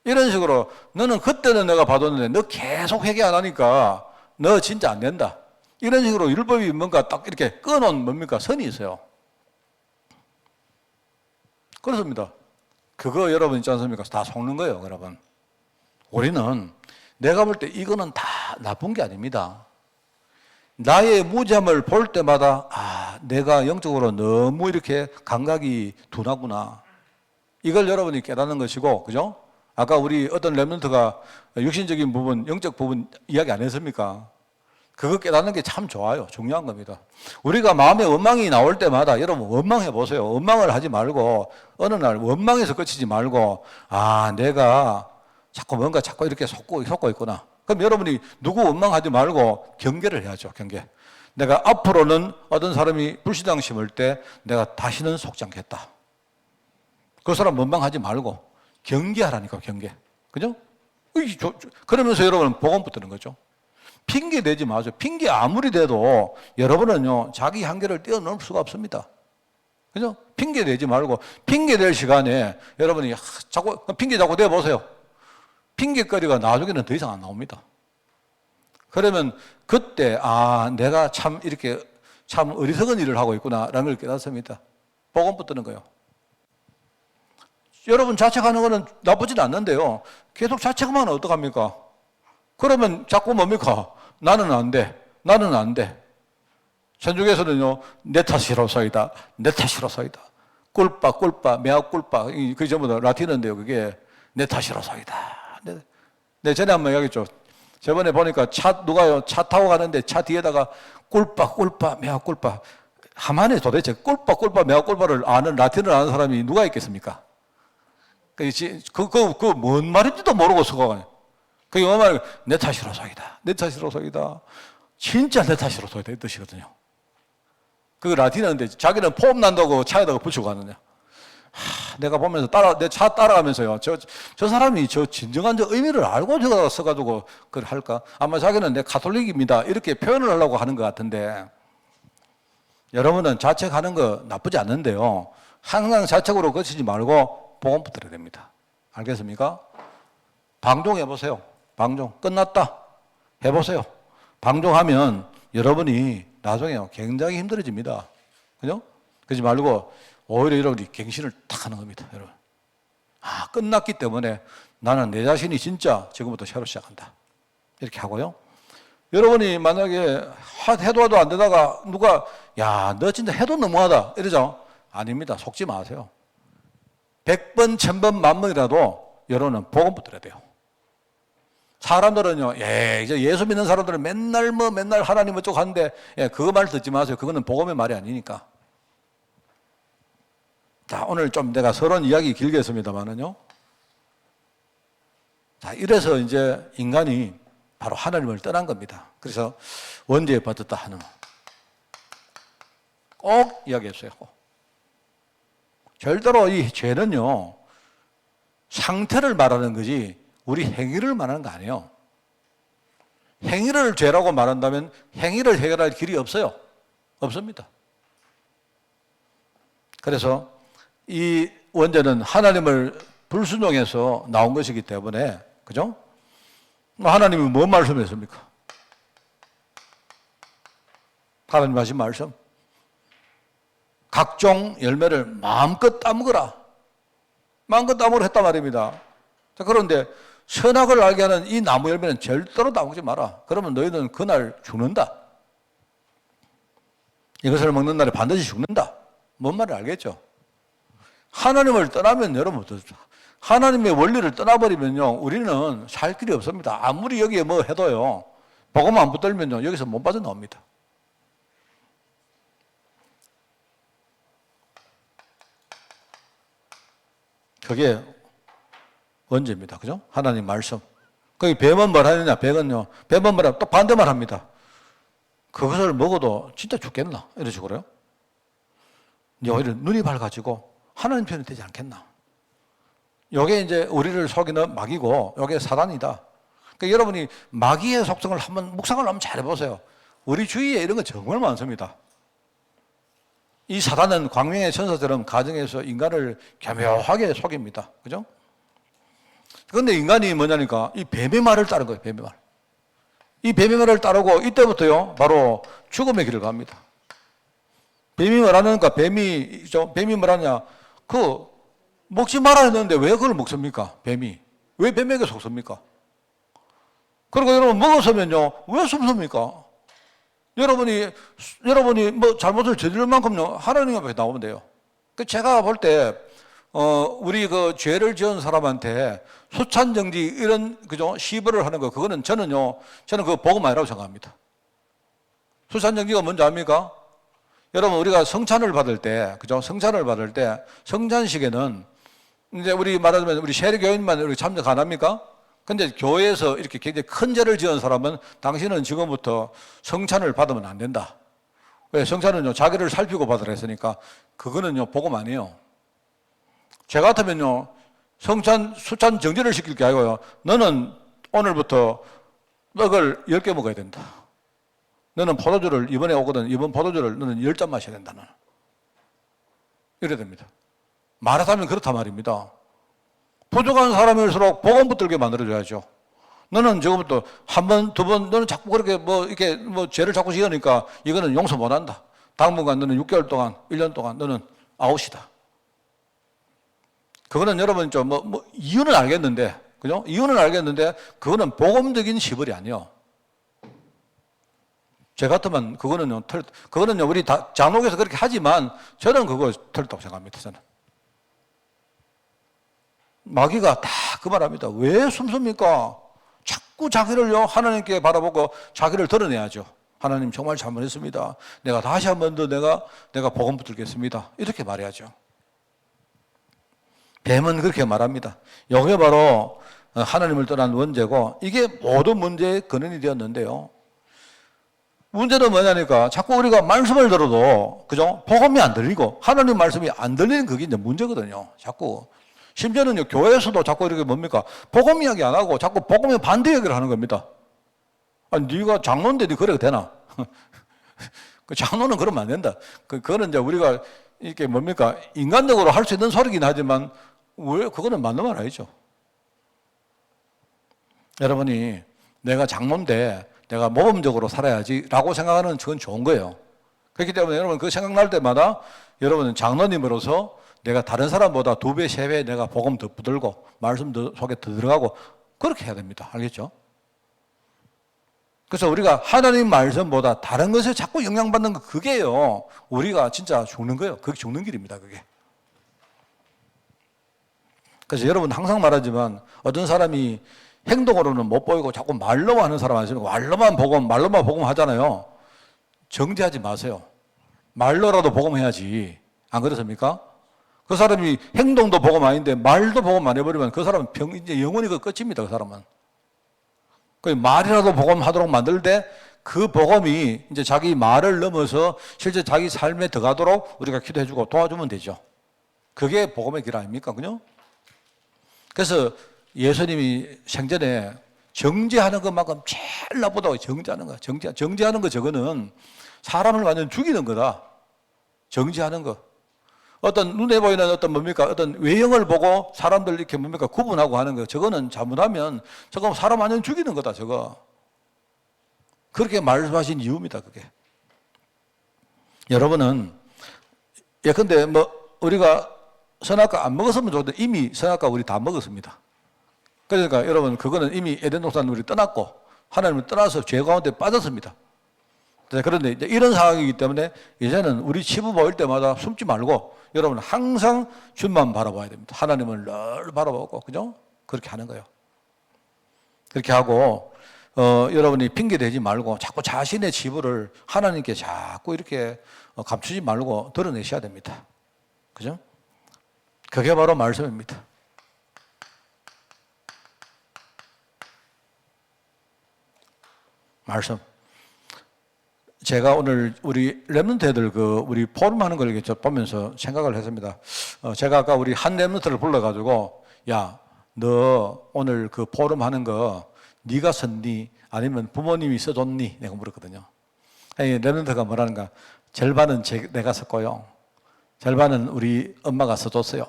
이런 식으로 너는 그때는 내가 봐뒀는데 너 계속 회개 안 하니까 너 진짜 안 된다. 이런 식으로 율법이 뭔가 딱 이렇게 끊어놓은 뭡니까? 선이 있어요. 그렇습니다. 그거 여러분 있지 않습니까? 다 속는 거예요, 여러분. 우리는 내가 볼 때 이거는 다 나쁜 게 아닙니다. 나의 무지함을 볼 때마다 내가 영적으로 너무 이렇게 감각이 둔하구나. 이걸 여러분이 깨닫는 것이고, 그죠? 아까 우리 어떤 렘넌트가 육신적인 부분, 영적 부분 이야기 안 했습니까? 그거 깨닫는 게 참 좋아요. 중요한 겁니다. 우리가 마음에 원망이 나올 때마다 여러분 원망해 보세요. 원망을 하지 말고 어느 날 원망에서 그치지 말고 내가 자꾸 뭔가 자꾸 이렇게 속고 있구나. 그럼 여러분이 누구 원망하지 말고 경계를 해야죠. 경계. 내가 앞으로는 어떤 사람이 불신앙 심을 때 내가 다시는 속지 않겠다. 그 사람 원망하지 말고 경계하라니까, 경계. 그죠? 그러면서 여러분은 복음 붙드는 거죠. 핑계 대지 마세요. 핑계 아무리 대도 여러분은요, 자기 한계를 뛰어넘을 수가 없습니다. 그죠? 핑계 대지 말고, 핑계 댈 시간에 여러분이 핑계 자꾸 대보세요. 핑계거리가 나중에는 더 이상 안 나옵니다. 그러면 그때, 내가 참 이렇게 참 어리석은 일을 하고 있구나라는 걸 깨닫습니다. 복음 붙드는 거예요. 여러분 자책하는 거는 나쁘진 않는데요. 계속 자책하면 어떡합니까? 그러면 자꾸 뭡니까? 나는 안 돼. 나는 안 돼. 천주교에서는요, 내 탓이로소이다. 내 탓이로소이다. 꿀빠, 메아 꿀빠. 그게 전부 다 라틴어인데요. 그게 내 탓이로소이다. 네, 전에 한번 이야기했죠. 저번에 보니까 누가요, 차 타고 가는데 차 뒤에다가 꿀빠, 메아 꿀빠. 하만에 도대체 꿀빠, 메아 꿀빠를 아는, 라틴어를 아는 사람이 누가 있겠습니까? 뭔 말인지도 모르고 서가요. 그 영어 말, 내 탓이로소이다. 내 탓이로소이다. 진짜 내 탓이로소이다. 이 뜻이거든요. 그 라틴어인데 자기는 폼 난다고 차에다가 붙이고 가느냐. 내가 보면서 내 차 따라가면서요. 저 사람이 진정한 의미를 알고 저기다가 써가지고 그걸 할까? 아마 자기는 내 가톨릭입니다. 이렇게 표현을 하려고 하는 것 같은데, 여러분은 자책하는 거 나쁘지 않는데요. 항상 자책으로 그치지 말고 복음 붙들어야 됩니다. 알겠습니까? 방종해보세요. 방종. 끝났다. 해보세요. 방종하면 여러분이 나중에 굉장히 힘들어집니다. 그죠? 그러지 말고 오히려 여러분이 갱신을 탁 하는 겁니다. 여러분. 끝났기 때문에 나는 내 자신이 진짜 지금부터 새로 시작한다. 이렇게 하고요. 여러분이 만약에 해도 안 되다가 누가 너 진짜 해도 너무하다 이러죠? 아닙니다. 속지 마세요. 100번, 1000번, 만번이라도 여러분은 복음 붙들어야 돼요. 사람들은요, 이제 예수 믿는 사람들은 맨날 하나님 어쩌고 하는데, 그거 말 듣지 마세요. 그거는 복음의 말이 아니니까. 자, 오늘 좀 내가 서론 이야기 길게 했습니다만은요. 자, 이래서 이제 인간이 바로 하나님을 떠난 겁니다. 그래서 원죄에 빠졌다 하는 꼭 이야기했어요. 절대로 이 죄는요, 상태를 말하는 거지 우리 행위를 말하는 거 아니에요. 행위를 죄라고 말한다면 행위를 해결할 길이 없어요. 없습니다. 그래서 이 원죄는 하나님을 불순종해서 나온 것이기 때문에, 그죠? 하나님이 뭔 말씀했습니까? 하나님 하신 말씀. 각종 열매를 마음껏 따먹어라. 마음껏 따먹으라 했단 말입니다. 자, 그런데 선악을 알게 하는 이 나무 열매는 절대로 따먹지 마라. 그러면 너희는 그날 죽는다. 이것을 먹는 날에 반드시 죽는다. 뭔 말인지 알겠죠? 하나님을 떠나면 여러분, 하나님의 원리를 떠나버리면요, 우리는 살 길이 없습니다. 아무리 여기에 뭐 해도요, 복음 안 붙들면요, 여기서 못 빠져나옵니다. 그게 원죄입니다. 그죠? 하나님 말씀. 거기 뱀은 뭘 하느냐? 뱀은요, 뱀은 뭐라 또 반대말 합니다. 그것을 먹어도 진짜 죽겠나? 이런 식으로요. 오히려 눈이 밝아지고 하나님 편이 되지 않겠나? 요게 이제 우리를 속이는 마귀고, 요게 사단이다. 그러니까 여러분이 마귀의 속성을 한번 묵상을 한번 잘 해보세요. 우리 주위에 이런 거 정말 많습니다. 이 사단은 광명의 천사처럼 가정에서 인간을 교묘하게 속입니다. 그죠? 그런데 인간이 뭐냐니까 이 뱀의 말을 따른 거예요. 뱀의 말. 이 뱀의 말을 따르고 이때부터요, 바로 죽음의 길을 갑니다. 뱀이 뭐라는가? 뱀이 뭐라냐? 먹지 말아야 했는데 왜 그걸 먹습니까? 뱀이. 왜 뱀에게 속습니까? 그리고 여러분 먹었으면요, 왜 숨습니까? 여러분이 뭐 잘못을 저지를 만큼요, 하나님 앞에 나오면 돼요. 제가 볼 때, 우리 그 죄를 지은 사람한테 수찬정지 이런, 그죠? 시벌을 하는 거, 저는 그거 복음 아니라고 생각합니다. 수찬정지가 뭔지 압니까? 여러분, 우리가 성찬을 받을 때, 그죠? 성찬을 받을 때, 성찬식에는 이제 우리 말하자면 우리 세례교인만 이렇게 참석 안 합니까? 근데 교회에서 이렇게 굉장히 큰 죄를 지은 사람은 당신은 지금부터 성찬을 받으면 안 된다. 왜? 성찬은요, 자기를 살피고 받으라 했으니까 그거는요, 복음 아니에요. 제 같으면요, 성찬, 수찬 정지를 시킬 게 아니고요, 너는 오늘부터 떡을 10개 먹어야 된다. 너는 포도주를 이번에 오거든, 이번 포도주를 너는 10잔 마셔야 된다. 너는. 이래야 됩니다. 말하자면 그렇단 말입니다. 부족한 사람일수록 복음 붙들게 만들어줘야죠. 너는 지금부터 한 번, 두 번, 너는 자꾸 그렇게 이렇게 죄를 자꾸 지으니까 이거는 용서 못 한다. 당분간 너는 6개월 동안, 1년 동안 너는 아웃이다. 그거는 여러분 이유는 알겠는데, 그죠? 이유는 알겠는데, 그거는 복음적인 시벌이 아니에요. 제 같으면 그거는요, 우리 장로교에서 그렇게 하지만 저는 그거 틀렸다고 생각합니다, 저는. 마귀가 다 그 말합니다. 왜 숨습니까? 자꾸 자기를요, 하나님께 바라보고 자기를 드러내야죠. 하나님 정말 잘못했습니다. 내가 다시 한 번 더 내가 복음 붙들겠습니다. 이렇게 말해야죠. 뱀은 그렇게 말합니다. 이게 바로 하나님을 떠난 원죄고, 이게 모든 문제의 근원이 되었는데요. 문제는 뭐냐니까, 자꾸 우리가 말씀을 들어도, 그죠? 복음이 안 들리고, 하나님 말씀이 안 들리는 그게 이제 문제거든요. 자꾸. 심지어는요, 교회에서도 자꾸 이렇게 뭡니까? 복음 이야기 안 하고 자꾸 복음의 반대 얘기를 하는 겁니다. 아니, 네가 장로인데 네 그래도 되나? 그 장로는 그러면 안 된다. 그거는 이제 우리가 이렇게 뭡니까? 인간적으로 할 수 있는 소리긴 하지만, 왜, 그거는 맞는 말 아니죠. 여러분이 내가 장로인데 내가 모범적으로 살아야지 라고 생각하는 그건 좋은 거예요. 그렇기 때문에 여러분 그 생각날 때마다 여러분은 장로님으로서 내가 다른 사람보다 2배, 3배 내가 복음 더 붙들고 말씀 속에 더 들어가고 그렇게 해야 됩니다. 알겠죠? 그래서 우리가 하나님 말씀보다 다른 것에 자꾸 영향받는 거, 그게요, 우리가 진짜 죽는 거예요. 그게 죽는 길입니다, 그게. 그래서 여러분 항상 말하지만 어떤 사람이 행동으로는 못 보이고 자꾸 말로만 하는 사람 아니십니까? 말로만 복음 하잖아요. 정죄하지 마세요. 말로라도 복음해야지. 안 그렇습니까? 그 사람이 행동도 복음 아닌데 말도 복음 안 해버리면 그 사람은 이제 영원히 그 끝입니다. 그 사람은. 그 말이라도 복음하도록 만들 때 그 복음이 이제 자기 말을 넘어서 실제 자기 삶에 들어가도록 우리가 기도해주고 도와주면 되죠. 그게 복음의 길 아닙니까? 그죠? 그래서 예수님이 생전에 정죄하는 것만큼 제일 나쁘다고 정죄하는 거. 정죄하는 거 저거는 사람을 완전 죽이는 거다. 정죄하는 거. 어떤 눈에 보이는 어떤 뭡니까? 어떤 외형을 보고 사람들 이렇게 뭡니까? 구분하고 하는 거. 저거는 잘못하면 저거 사람 완전 죽이는 거다, 저거. 그렇게 말씀하신 이유입니다, 그게. 여러분은, 예컨대 우리가 선악과 안 먹었으면 좋은데 이미 선악과 우리 다 먹었습니다. 그러니까 여러분, 그거는 이미 에덴 동산 우리 떠났고 하나님을 떠나서 죄 가운데 빠졌습니다. 그런데 이제 이런 상황이기 때문에 이제는 우리 치부 보일 때마다 숨지 말고 여러분 항상 주만 바라봐야 됩니다. 하나님을 늘 바라보고, 그죠? 그렇게 하는 거예요. 그렇게 하고 여러분이 핑계 대지 말고 자꾸 자신의 치부를 하나님께 자꾸 이렇게 감추지 말고 드러내셔야 됩니다. 그죠? 그게 바로 말씀입니다. 말씀. 제가 오늘 우리 렘넌트 애들 우리 포럼 하는 걸 이렇게 보면서 생각을 했습니다. 제가 아까 우리 한 렘넌트를 불러가지고, 야, 너 오늘 그 포럼 하는 거 네가 썼니? 아니면 부모님이 써줬니? 내가 물었거든요. 렘넌트가 뭐라는가? 절반은 내가 썼고요. 절반은 우리 엄마가 써줬어요.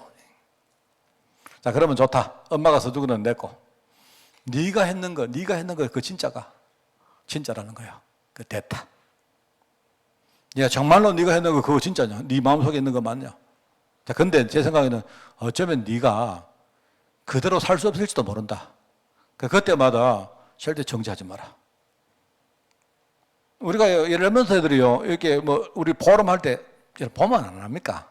자, 그러면 좋다. 엄마가 써주고 는 내 거. 네가 했는 거 그 진짜라는 거예요. 그 됐다. 야, 정말로 네가 했는 거 그거 진짜냐? 네 마음속에 있는 거 맞냐? 자, 근데 제 생각에는 어쩌면 네가 그대로 살 수 없을지도 모른다. 그때마다 절대 정지하지 마라. 우리가 렘넌트 애들이요, 이렇게 우리 포럼 할 때 보면 안 합니까?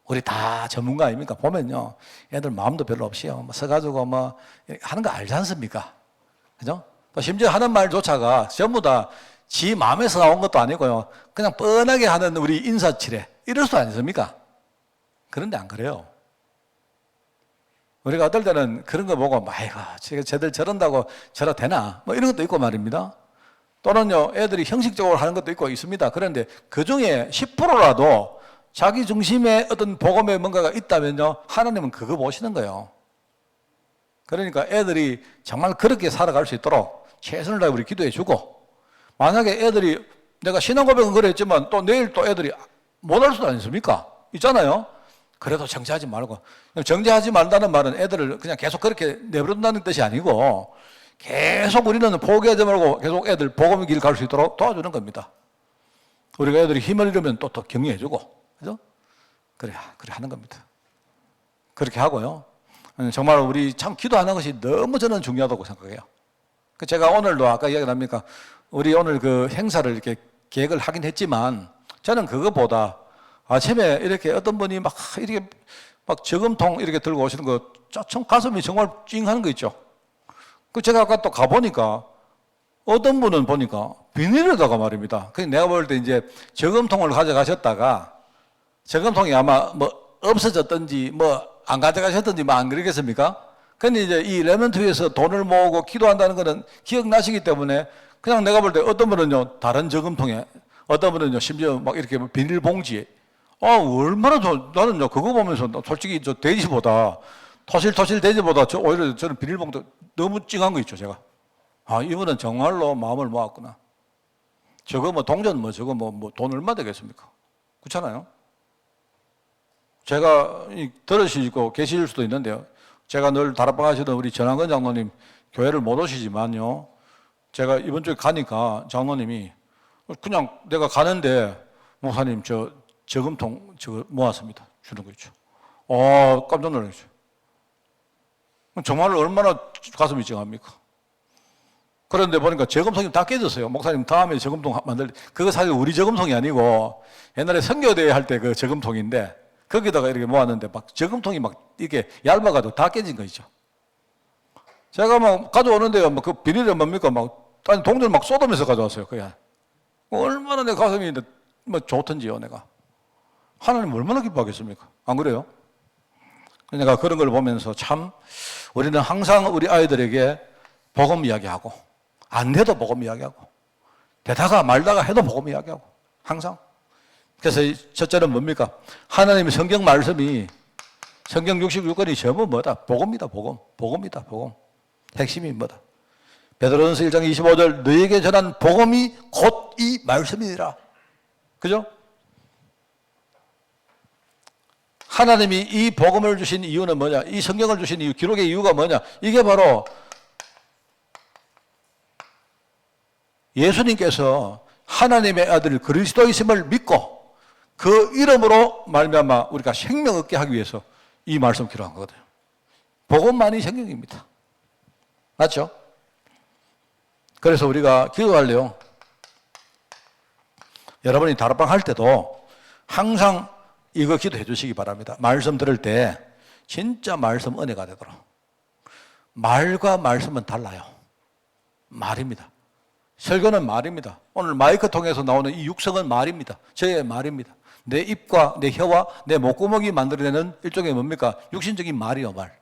우리 다 전문가 아닙니까? 보면요, 애들 마음도 별로 없이요, 써가지고 하는 거 알지 않습니까? 그죠? 심지어 하는 말조차가 전부 다 지 마음에서 나온 것도 아니고요. 그냥 뻔하게 하는 우리 인사치레 이럴 수 아니십니까? 그런데 안 그래요. 우리가 어떨 때는 그런 거 보고 아이고 쟤들 저런다고 저러 되나 뭐 이런 것도 있고 말입니다. 또는요 애들이 형식적으로 하는 것도 있고 있습니다. 그런데 그중에 10%라도 자기 중심에 어떤 복음의 뭔가가 있다면요 하나님은 그거 보시는 거예요. 그러니까 애들이 정말 그렇게 살아갈 수 있도록 최선을 다해 우리 기도해 주고, 만약에 애들이 내가 신앙 고백은 그랬지만 또 내일 또 애들이 못할 수도 아니십니까? 있잖아요. 그래도 정죄하지 말고, 정죄하지 말다는 말은 애들을 그냥 계속 그렇게 내버려둔다는 뜻이 아니고 계속 우리는 포기하지 말고 계속 애들 복음의 길 갈 수 있도록 도와주는 겁니다. 우리가 애들이 힘을 잃으면 또 격려해주고, 그죠? 그래 하는 겁니다. 그렇게 하고요. 정말 우리 참 기도하는 것이 너무 저는 중요하다고 생각해요. 제가 오늘도 아까 이야기 납니까? 우리 오늘 그 행사를 이렇게 계획을 하긴 했지만 저는 그것보다 아침에 이렇게 어떤 분이 막 이렇게 막 저금통 이렇게 들고 오시는 거 참 가슴이 정말 찡하는 거 있죠. 그 제가 아까 또 가보니까 어떤 분은 보니까 비닐에다가 말입니다. 그 내가 볼 때 이제 저금통을 가져가셨다가 저금통이 아마 뭐 없어졌든지 뭐 안 가져가셨든지 뭐 안 그러겠습니까? 근데 이제 이 레몬트에서 돈을 모으고 기도한다는 거는 기억나시기 때문에 그냥 내가 볼 때 어떤 분은요 다른 저금통에, 어떤 분은요 심지어 막 이렇게 비닐봉지에, 얼마나 나는요 그거 보면서 솔직히 저 돼지보다 토실 돼지보다 오히려 저는 비닐봉지 너무 찡한 거 있죠. 제가 이분은 정말로 마음을 모았구나. 저거 뭐 동전 뭐 저거 뭐 돈 얼마 되겠습니까? 그렇잖아요. 제가 들으시고 계실 수도 있는데요. 제가 늘 다락방 하시던 우리 전한근 장로님 교회를 못 오시지만요. 제가 이번 주에 가니까 장로님이 그냥 내가 가는데 목사님 저 저금통 저거 모았습니다. 주는 거 있죠. 깜짝 놀랐어요. 정말 얼마나 가슴이 찡합니까? 그런데 보니까 저금통이 다 깨졌어요. 목사님 다음에 저금통 만들 때, 그거 사실 우리 저금통이 아니고 옛날에 선교대회 할 때 그 저금통인데 거기다가 이렇게 모았는데 막 저금통이 막 이게 얇아가지고 다 깨진 거 있죠. 제가 막 가져오는데요. 막 그 비닐에 뭡니까? 막 아니 동전 막 쏟으면서 가져왔어요. 그냥 얼마나 내 가슴이 뭐 좋던지요. 내가 하나님 얼마나 기뻐하겠습니까? 안 그래요? 내가 그런 걸 보면서 참 우리는 항상 우리 아이들에게 복음 이야기하고 안 돼도 복음 이야기하고 되다가 말다가 해도 복음 이야기하고 항상. 그래서 첫째는 뭡니까? 하나님의 성경 말씀이 성경 66권이 전부 뭐다? 복음이다. 복음이다. 복음. 핵심이 뭐다? 베드로전서 1장 25절 너에게 전한 복음이 곧 이 말씀이니라. 그죠? 하나님이 이 복음을 주신 이유는 뭐냐? 이 성경을 주신 이유, 기록의 이유가 뭐냐? 이게 바로 예수님께서 하나님의 아들 그리스도이심을 믿고 그 이름으로 말미암아 우리가 생명 얻게 하기 위해서 이 말씀 기록한 거거든요. 복음만이 생명입니다. 맞죠? 그래서 우리가 기도할래요. 여러분이 다락방 할 때도 항상 이거 기도해 주시기 바랍니다. 말씀 들을 때 진짜 말씀 은혜가 되도록. 말과 말씀은 달라요. 말입니다. 설교는 말입니다. 오늘 마이크 통해서 나오는 이 육성은 말입니다. 저의 말입니다. 내 입과 내 혀와 내 목구멍이 만들어내는 일종의 뭡니까? 육신적인 말이요, 말.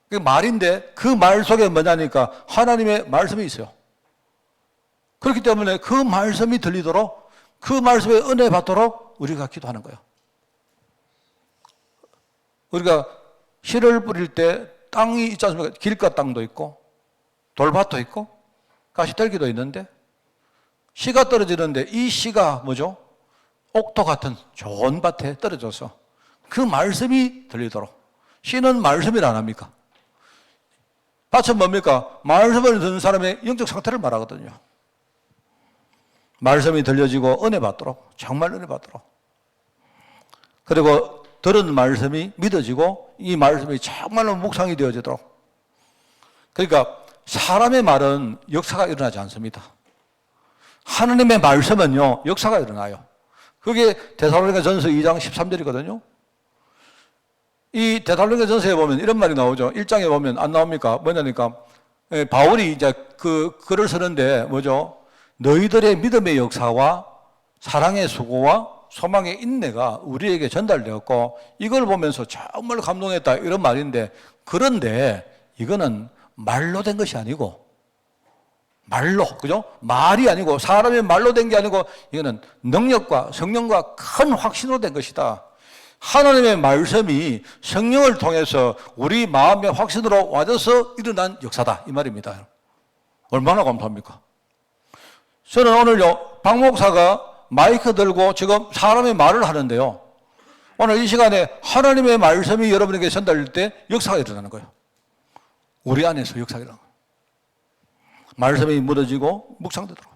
그 말인데 그 말 속에 뭐냐니까 하나님의 말씀이 있어요. 그렇기 때문에 그 말씀이 들리도록 그 말씀에 은혜 받도록 우리가 기도하는 거예요. 우리가 씨를 뿌릴 때 땅이 있지 않습니까? 길가 땅도 있고 돌밭도 있고 가시떨기도 있는데 씨가 떨어지는데 이 씨가 뭐죠? 옥토 같은 좋은 밭에 떨어져서 그 말씀이 들리도록. 씨는 말씀을 안 합니까? 밭은 뭡니까? 말씀을 듣는 사람의 영적 상태를 말하거든요. 말씀이 들려지고 은혜 받도록, 정말 은혜 받도록. 그리고 들은 말씀이 믿어지고 이 말씀이 정말로 묵상이 되어지도록. 그러니까 사람의 말은 역사가 일어나지 않습니다. 하나님의 말씀은요, 역사가 일어나요. 그게 데살로니가전서 2장 13절이거든요. 이 데살로니가전서에 보면 이런 말이 나오죠. 1장에 보면 안 나옵니까? 뭐냐니까 바울이 이제 그 글을 쓰는데 뭐죠? 너희들의 믿음의 역사와 사랑의 수고와 소망의 인내가 우리에게 전달되었고 이걸 보면서 정말 감동했다 이런 말인데, 그런데 이거는 말로 된 것이 아니고, 말로, 그죠? 말이 아니고 사람의 말로 된 게 아니고 이거는 능력과 성령과 큰 확신으로 된 것이다. 하나님의 말씀이 성령을 통해서 우리 마음의 확신으로 와져서 일어난 역사다 이 말입니다. 얼마나 감사합니까? 저는 오늘요 박 목사가 마이크 들고 지금 사람의 말을 하는데요, 오늘 이 시간에 하나님의 말씀이 여러분에게 전달될 때 역사가 일어나는 거예요. 우리 안에서 역사가 일어나는 거예요. 말씀이 묻어지고 묵상되도록.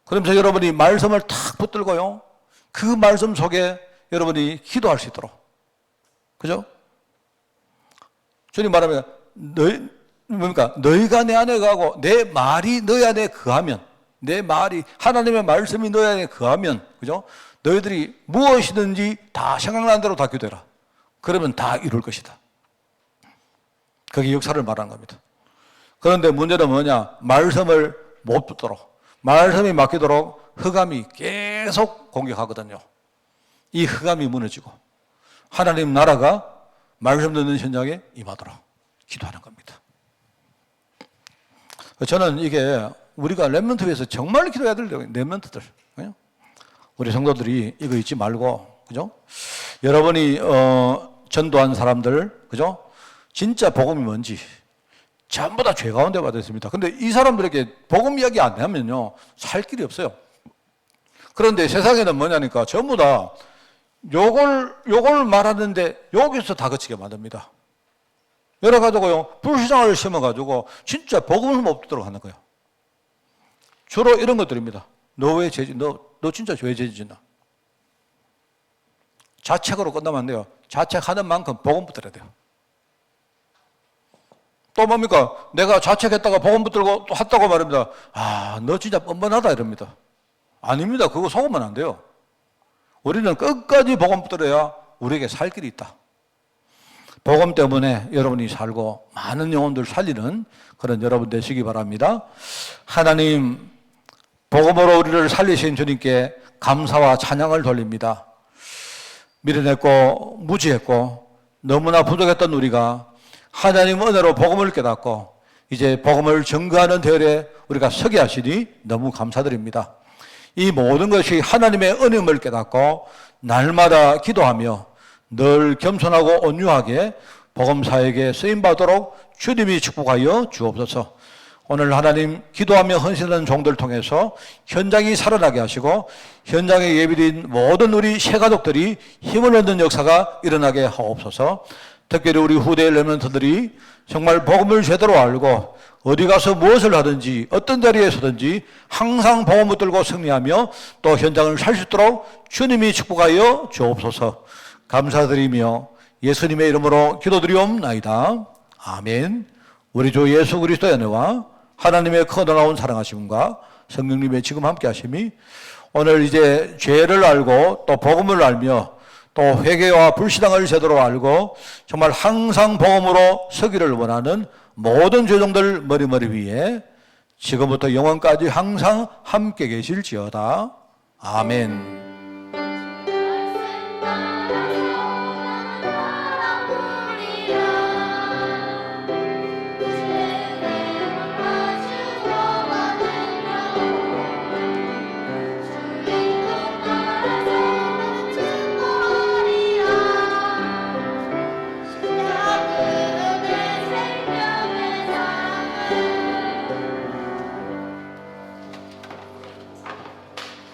그러면서 여러분이 말씀을 탁 붙들고요, 그 말씀 속에 여러분이 기도할 수 있도록. 그죠? 주님 말하면 너희가 내 안에 가고 내 말이 너희 안에 거하면, 내 말이 하나님의 말씀이 너희 안에 거하면, 그죠? 너희들이 무엇이든지 다 생각나는 대로 다 기도해라. 그러면 다 이룰 것이다. 그게 역사를 말하는 겁니다. 그런데 문제는 뭐냐? 말씀을 못 붙도록, 말씀이 막히도록 흑암이 계속 공격하거든요. 이 흑암이 무너지고 하나님 나라가 말씀 듣는 현장에 임하도록 기도하는 겁니다. 저는 이게 우리가 렘넌트에서 정말 기도해야 될 렘넌트들, 우리 성도들이 이거 잊지 말고, 그죠? 여러분이 전도한 사람들, 그죠? 진짜 복음이 뭔지 전부 다 죄 가운데 받아 있습니다. 근데 이 사람들에게 복음 이야기 안 하면요 살 길이 없어요. 그런데 세상에는 뭐냐니까 전부 다 요걸 말하는데 여기서 다 거치게 만듭니다. 여러 가지고요 불신앙을 심어가지고 진짜 복음을 못 듣도록 하는 거예요. 주로 이런 것들입니다. 너 왜 죄지? 너 진짜 왜 죄 짓나? 자책으로 끝나면 안 돼요. 자책하는 만큼 복음 붙들어야 돼요. 또 뭡니까? 내가 자책했다가 복음 붙들고 또 했다고 말합니다. 아, 너 진짜 뻔뻔하다 이럽니다. 아닙니다. 그거 속으면 안 돼요. 우리는 끝까지 복음 붙들어야 우리에게 살 길이 있다. 복음 때문에 여러분이 살고 많은 영혼들 살리는 그런 여러분 되시기 바랍니다. 하나님, 복음으로 우리를 살리신 주님께 감사와 찬양을 돌립니다. 미련했고 무지했고 너무나 부족했던 우리가 하나님 은혜로 복음을 깨닫고 이제 복음을 증거하는 대열에 우리가 서게 하시니 너무 감사드립니다. 이 모든 것이 하나님의 은혜임을 깨닫고 날마다 기도하며 늘 겸손하고 온유하게 복음사에게 쓰임받도록 주님이 축복하여 주옵소서. 오늘 하나님 기도하며 헌신하는 종들 통해서 현장이 살아나게 하시고 현장에 예비된 모든 우리 새가족들이 힘을 얻는 역사가 일어나게 하옵소서. 특별히 우리 후대 렘넌트들이 정말 복음을 제대로 알고 어디 가서 무엇을 하든지 어떤 자리에 서든지 항상 복음을 들고 승리하며 또 현장을 살 수 있도록 주님이 축복하여 주옵소서. 감사드리며 예수님의 이름으로 기도드리옵나이다. 아멘. 우리 주 예수 그리스도의 은혜와 하나님의 큰 놀라운 사랑하심과 성령님의 지금 함께 하심이 오늘 이제 죄를 알고 또 복음을 알며 또 회개와 불신앙을 제대로 알고 정말 항상 복음으로 서기를 원하는 모든 죄종들 머리머리 위에 지금부터 영원까지 항상 함께 계실지어다. 아멘.